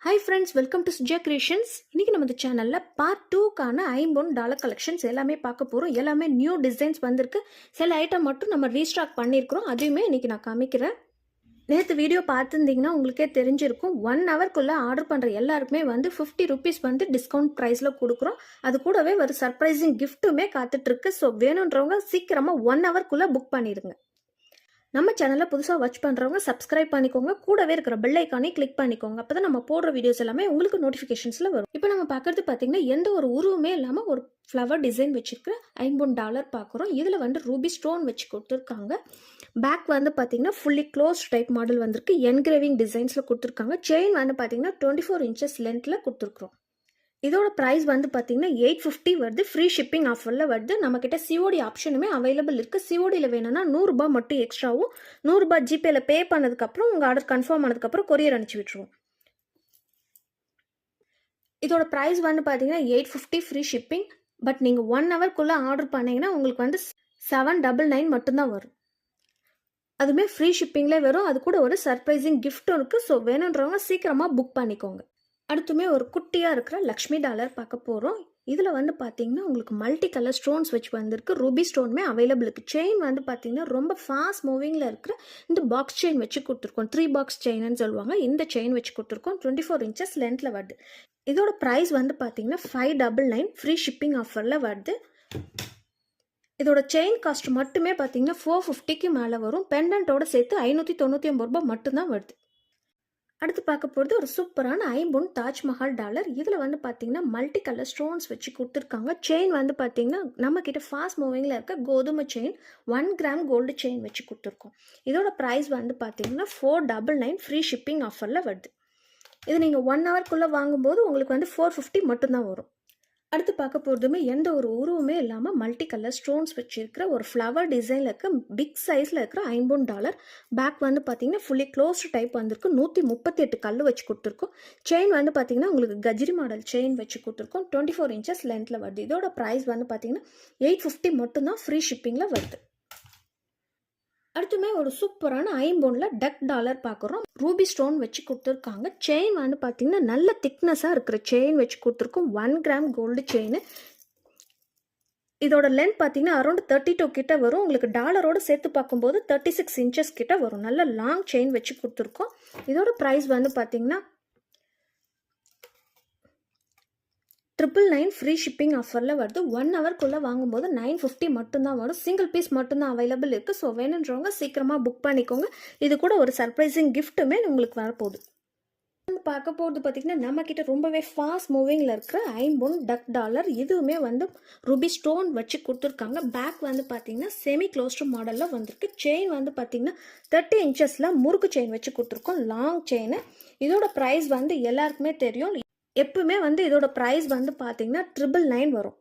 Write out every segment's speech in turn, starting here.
Hi friends, welcome to Suja Creations. இன்னைக்கு நம்ம சேனல்ல பார்ட் 2க்கான $50 கலெக்ஷன்ஸ் எல்லாமே பார்க்க போறோம். எல்லாமே நியூ டிசைன்ஸ் வந்திருக்கு. சில ஐட்டம் மட்டும் நம்ம ரீஸ்டாக் பண்ணியிருக்கிறோம். அதையுமே இன்னைக்கு நான் காமிக்கிறேன். நேற்று வீடியோ பார்த்துருந்தீங்கன்னா உங்களுக்கே தெரிஞ்சிருக்கும். 1 ஹவர்க்குள்ளே ஆர்டர் பண்ணுற எல்லாருக்குமே வந்து ₹50 வந்து டிஸ்கவுண்ட் ப்ரைஸில் கொடுக்குறோம். அது கூடவே ஒரு சர்ப்ரைசிங் கிஃப்ட்டுமே காத்துட்ருக்கு. ஸோ வேணுன்றவங்க சீக்கிரமாக 1 ஹவர்க்குள்ளே புக் பண்ணிடுங்க. நம்ம சேனலை புதுசாக வாட்ச் பண்ணுறவங்க சப்ஸ்கிரைப் பண்ணிக்கோங்க. கூடவே இருக்கிற பெல் ஐக்கானையும் கிளிக் பண்ணிக்கோங்க. அப்போ தான் நம்ம போடுற வீடியோஸ் எல்லாமே உங்களுக்கு நோட்டிஃபிகேஷன்ஸில் வரும். இப்போ நம்ம பார்க்குறது பார்த்தீங்கன்னா எந்த ஒரு உருவமே இல்லாமல் ஒரு ஃப்ளவர் டிசைன் வச்சுருக்கிற $50 பார்க்குறோம். இதில் வந்து ரூபி ஸ்டோன் வச்சு கொடுத்துருக்காங்க. பேக் வந்து பார்த்தீங்கன்னா ஃபுல்லி க்ளோஸ் டைப் மாடல் வந்திருக்கு. என்கிரேவிங் டிசைன்ஸில் கொடுத்துருக்காங்க. செயின் வந்து பார்த்தீங்கன்னா 24 inches லென்த்தில் கொடுத்துருக்குறோம். இதோட ப்ரைஸ் வந்து பார்த்தீங்கன்னா $850 வருது. ஃப்ரீ ஷிப்பிங் ஆஃபரில் வருது. நம்மக்கிட்ட சிஓடி ஆப்ஷனுமே அவைலபிள் இருக்குது. சிஓடியில் வேணும்னா ₹100 மட்டும் எக்ஸ்ட்ராவும், ₹100 ஜிபேயில் பே பண்ணதுக்கப்புறம் உங்கள் ஆர்டர் கன்ஃபார்ம் ஆனதுக்கப்புறம் கொரியர் அனுப்பிச்சி விட்டுருவோம். இதோட ப்ரைஸ் வந்து பார்த்தீங்கன்னா $850 ஃப்ரீ ஷிப்பிங். பட் நீங்கள் 1 ஹவர்க்குள்ளே ஆர்டர் பண்ணிங்கன்னா உங்களுக்கு வந்து $799 மட்டும்தான் வரும். அதுவுமே ஃப்ரீ ஷிப்பிங்லேயே வரும். அது கூட ஒரு சர்ப்ரைசிங் கிஃப்ட்டும் இருக்குது. ஸோ வேணுன்றவங்க சீக்கிரமாக புக் பண்ணிக்கோங்க. அடுத்துமே ஒரு குட்டியாக இருக்கிற லக்ஷ்மி டாலர் பார்க்க போகிறோம். இதில் வந்து பார்த்தீங்கன்னா உங்களுக்கு மல்டி கலர் ஸ்டோன்ஸ் வச்சு வந்திருக்கு. ரூபி ஸ்டோனுமே அவைலபிள் இருக்குது. செயின் வந்து பார்த்தீங்கன்னா ரொம்ப ஃபாஸ்ட் மூவிங்கில் இருக்கிற இந்த பாக்ஸ் செயின் வச்சு கொடுத்துருக்கோம். 3 பாக்ஸ் செயின்னு சொல்லுவாங்க. இந்த செயின் வச்சு கொடுத்துருக்கோம். 24 inches லென்த்தில் வருது. இதோட ப்ரைஸ் வந்து பார்த்தீங்கன்னா $599 ஃப்ரீ ஷிப்பிங் ஆஃபரில் வருது. இதோட செயின் காஸ்ட் மட்டுமே பார்த்தீங்கன்னா $450 மேலே வரும். பெண்டன்ட்டோட சேர்த்து $599 மட்டும்தான் வருது. அடுத்து பார்க்க போகிறது ஒரு சூப்பரான ஐம்பொன் தாஜ்மஹால் டாலர். இதில் வந்து பார்த்தீங்கன்னா மல்டி கலர் ஸ்டோன்ஸ் வச்சு கொடுத்துருக்காங்க. செயின் வந்து பார்த்தீங்கன்னா நம்மக்கிட்ட ஃபாஸ்ட் மூவிங்கில் இருக்க கோதுமை செயின் 1 கிராம் கோல்டு செயின் வச்சு கொடுத்துருக்கோம். இதோட ப்ரைஸ் வந்து பார்த்தீங்கன்னா $499 ஃப்ரீ ஷிப்பிங் ஆஃபரில் வருது. இது நீங்கள் 1 ஹவர்க்குள்ளே வாங்கும்போது உங்களுக்கு வந்து $450 மட்டும்தான் வரும். அடுத்து பார்க்க போகிறதுமே எந்த ஒரு உருவமே இல்லாமல் மல்டி கலர் ஸ்டோன்ஸ் வச்சுருக்கிற ஒரு ஃப்ளவர் டிசைனில் இருக்க பிக் சைஸில் இருக்கிற $50. பேக் வந்து பார்த்தீங்கன்னா ஃபுல்லி க்ளோஸ்டு டைப் வந்திருக்கு. 138 கல் வச்சு கொடுத்துருக்கோம். செயின் வந்து பார்த்தீங்கன்னா உங்களுக்கு கஜ்ரி மாடல் செயின் வச்சு கொடுத்துருக்கோம். 24 inches லென்த்தில் வருது. இதோட ப்ரைஸ் வந்து பார்த்தீங்கன்னா $850 மட்டும்தான் ஃப்ரீ ஷிப்பிங்கில் வருது. அடுத்துமே ஒரு சூப்பரான ஐம்பொன்னில் டக் டாலர் பார்க்குறோம். ரூபி ஸ்டோன் வச்சு கொடுத்துருக்காங்க. செயின் வந்து பார்த்தீங்கன்னா நல்ல திக்னஸாக இருக்கிற செயின் வச்சு கொடுத்துருக்கோம். 1 கிராம் கோல்டு செயின். இதோட லென்த் பார்த்தீங்கன்னா அரௌண்ட் 32 கிட்ட வரும். உங்களுக்கு டாலரோடு சேர்த்து பார்க்கும்போது 36 inches கிட்ட வரும். நல்ல லாங் செயின் வச்சு கொடுத்துருக்கோம். இதோட ப்ரைஸ் வந்து பார்த்தீங்கன்னா $999 ஃப்ரீ ஷிப்பிங் ஆஃபரில் வருது. 1 ஹவர்க்குள்ளே வாங்கும்போது $950 மட்டும்தான் வரும். சிங்கிள் பீஸ் மட்டும்தான் அவைலபிள் இருக்குது. ஸோ வேணுன்றவங்க சீக்கிரமாக புக் பண்ணிக்கோங்க. இது கூட ஒரு சர்ப்ரைசிங் கிஃப்ட்டுமே உங்களுக்கு வரப்போகுது. நம்ம பார்க்க போகிறது பார்த்திங்கன்னா நம்மக்கிட்ட ரொம்பவே ஃபாஸ்ட் மூவிங்கில் இருக்கிற ஐம்பொன் டக் டாலர். இதுவுமே வந்து ரூபி ஸ்டோன் வச்சு கொடுத்துருக்காங்க. பேக் வந்து பார்த்திங்கன்னா செமி க்ளோஸ்டு மாடலில் வந்திருக்கு. செயின் வந்து பார்த்திங்கன்னா 30 inches முறுக்கு செயின் வச்சு கொடுத்துருக்கோம். Long chain. இதோட ப்ரைஸ் வந்து எல்லாருக்குமே தெரியும். எப்பவுமே வந்து இதோட ப்ரைஸ் வந்து பார்த்தீங்கன்னா $999 வரும்.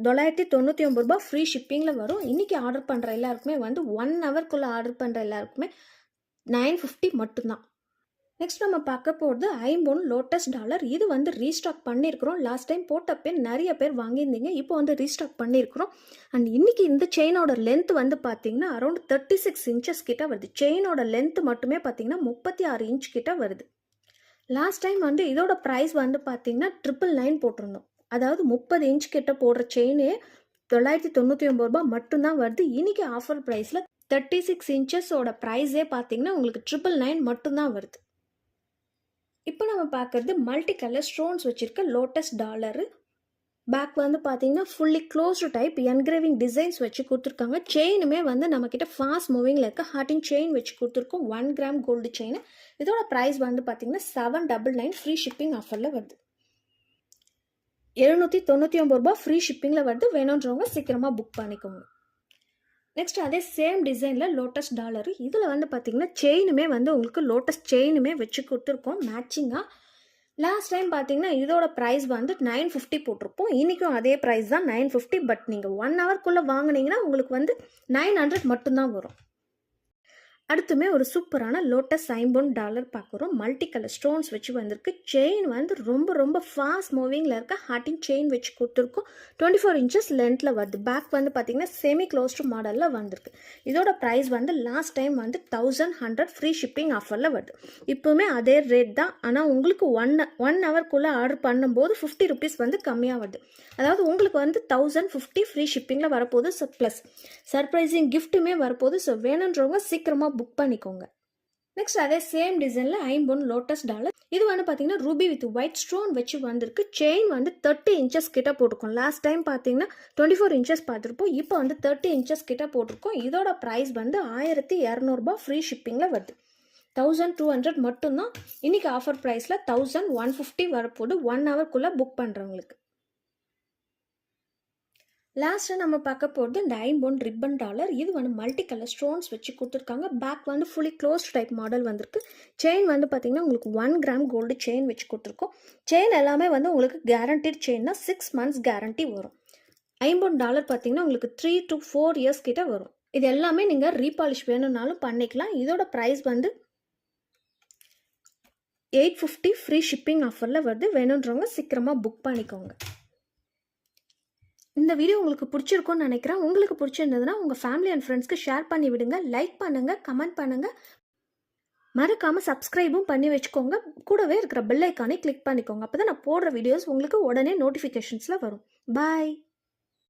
$999 ஃப்ரீ ஷிப்பிங்கில் வரும். இன்றைக்கி ஆர்டர் பண்ணுற எல்லாருக்குமே வந்து 1 ஹவர்க்குள்ளே ஆர்டர் பண்ணுற எல்லாருக்குமே $950 மட்டும்தான். நெக்ஸ்ட் நம்ம பார்க்க போகிறது ஐம்பொன் லோட்டஸ் டாலர். இது வந்து ரீஸ்டாக் பண்ணியிருக்கிறோம். லாஸ்ட் டைம் போட்டப்பே நிறைய பேர் வாங்கியிருந்தீங்க. இப்போ வந்து ரீஸ்டாக் பண்ணியிருக்கிறோம். அண்ட் இன்றைக்கி இந்த செயினோட லென்த் வந்து பார்த்தீங்கன்னா அரௌண்ட் 36 inches கிட்ட வருது. செயினோட லென்த் மட்டுமே பார்த்தீங்கன்னா 36 inch கிட்ட வருது. லாஸ்ட் டைம் வந்து இதோட ப்ரைஸ் வந்து பார்த்தீங்கன்னா $999 போட்டிருந்தோம். அதாவது 30 inch கிட்ட போடுற செயினே $999 மட்டும்தான் வருது. இன்றைக்கி ஆஃபர் ப்ரைஸில் 36 inchஸோட ப்ரைஸே பார்த்தீங்கன்னா உங்களுக்கு $999 மட்டும்தான் வருது. இப்போ நம்ம பார்க்குறது மல்டி கலர் ஸ்டோன்ஸ் வச்சுருக்க லோட்டஸ் டாலரு. பேக் வந்து பார்த்தீங்கன்னா fully closed type engraving designs வச்சு கொடுத்துருக்காங்க. செயினுமே வந்து நம்மக்கிட்ட ஃபாஸ்ட் மூவிங்கில் இருக்க ஹார்டின் செயின் வச்சு கொடுத்துருக்கோம். 1 கிராம் கோல்டு செயின். இதோட ப்ரைஸ் வந்து பார்த்தீங்கன்னா $799 ஃப்ரீ ஷிப்பிங் ஆஃபரில் வருது. $799 ஃப்ரீ ஷிப்பிங்கில் வருது. வேணுன்றவங்க சீக்கிரமாக புக் பண்ணிக்கோங்க. நெக்ஸ்ட் அதே சேம் டிசைனில் லோட்டஸ் டாலரு. இதில் வந்து பார்த்தீங்கன்னா செயினுமே வந்து உங்களுக்கு லோட்டஸ் செயினுமே வச்சு கொடுத்துருக்கோம் மேட்சிங்காக. லாஸ்ட் டைம் பார்த்தீங்கன்னா இதோட ப்ரைஸ் வந்து $950 போட்டிருப்போம். இன்றைக்கும் அதே ப்ரைஸ் தான் $950. பட் நீங்கள் 1 ஹவர்க்குள்ளே வாங்கினீங்கன்னா உங்களுக்கு வந்து $900 மட்டும்தான் வரும். அடுத்துமே ஒரு சூப்பரான லோட்டஸ் ஐம்பொன் டாலர் பார்க்குறோம். மல்டி கலர் ஸ்டோன்ஸ் வச்சு வந்திருக்கு. செயின் வந்து ரொம்ப ரொம்ப ஃபாஸ்ட் மூவிங்கில் இருக்க ஹார்டின் செயின் வச்சு கொடுத்துருக்கோம். 24 இன்ச்சஸ் லென்த்தில் வருது. பேக் வந்து பார்த்தீங்கன்னா செமி க்ளோஸ்டு மாடலில் வந்திருக்கு. இதோட ப்ரைஸ் வந்து லாஸ்ட் டைம் வந்து 1100 ஃப்ரீ ஷிப்பிங் ஆஃபரில் வருது. இப்போவுமே அதே ரேட் தான். ஆனால் உங்களுக்கு ஒன் ஹவர்க்குள்ளே ஆர்டர் பண்ணும்போது 50 ருபீஸ் வந்து கம்மியாக வருது. அதாவது உங்களுக்கு வந்து 1050 ஃப்ரீ ஷிப்பிங்கில் வரப்போகுது. ப்ளஸ் சர்ப்ரைசிங் கிஃப்ட்டுமே வரப்போகுது. ஸோ வேணுன்றவங்க சீக்கிரமாக புக் பண்ணிக்கோங்க. நெக்ஸ்ட் அதே சேம் டிசைனில் ஐம்பொன் லோட்டஸ் டாலர். இது வந்து பார்த்தீங்கன்னா ரூபி வித் ஒயிட் ஸ்டோன் வச்சு வந்திருக்கு. செயின் வந்து 30 இன்ச்சஸ் கிட்ட போட்டிருக்கோம். லாஸ்ட் டைம் பார்த்தீங்கன்னா 24 இன்ச்சஸ் பார்த்துருப்போம். இப்போ வந்து 30 இன்ச்சஸ் கிட்ட போட்டிருக்கோம். இதோட ப்ரைஸ் வந்து 1200 ஃப்ரீ ஷிப்பிங்கில் வருது. 1200 மட்டும்தான். இன்னைக்கு ஆஃபர் ப்ரைஸில் 1150 வரப்போகுது 1 ஹவர்க்குள்ளே புக் பண்ணுறவங்களுக்கு. லாஸ்ட்டாக நம்ம பார்க்க போகிறது இந்த ஐம்பொன் ரிப்பன் டாலர். இது வந்து மல்டி கலர் ஸ்டோன்ஸ் வச்சு கொடுத்துருக்காங்க. பேக் வந்து ஃபுல்லி க்ளோஸ்ட் டைப் மாடல் வந்திருக்கு. செயின் வந்து பார்த்திங்கன்னா உங்களுக்கு 1 கிராம் கோல்டு செயின் வச்சு கொடுத்துருக்கோம். செயின் எல்லாமே வந்து உங்களுக்கு கேரண்டட் செயின் தான். 6 months கேரண்டி வரும். ஐம்பொன் டாலர் பார்த்திங்கன்னா உங்களுக்கு 3 to 4 years கிட்ட வரும். இது எல்லாமே நீங்கள் ரீபாலிஷ் வேணும்னாலும் பண்ணிக்கலாம். இதோட ப்ரைஸ் வந்து 850 ஃப்ரீ ஷிப்பிங் ஆஃபரில் வருது. வேணுன்றவங்க சீக்கிரமாக புக் பண்ணிக்கோங்க. இந்த வீடியோ உங்களுக்கு பிடிச்சிருக்கும்னு நினைக்கிறேன். உங்களுக்கு பிடிச்சிருந்ததுன்னா உங்கள் ஃபேமிலி அண்ட் ஃப்ரெண்ட்ஸ்க்கு ஷேர் பண்ணி விடுங்க. லைக் பண்ணுங்கள், கமெண்ட் பண்ணுங்கள். மறக்காமல் சப்ஸ்கிரைபும் பண்ணி வச்சுக்கோங்க. கூடவே இருக்கிற பெல் ஐக்கானை கிளிக் பண்ணிக்கோங்க. அப்போ தான் நான் போடுற வீடியோஸ் உங்களுக்கு உடனே நோட்டிஃபிகேஷன்ஸில் வரும். பாய்.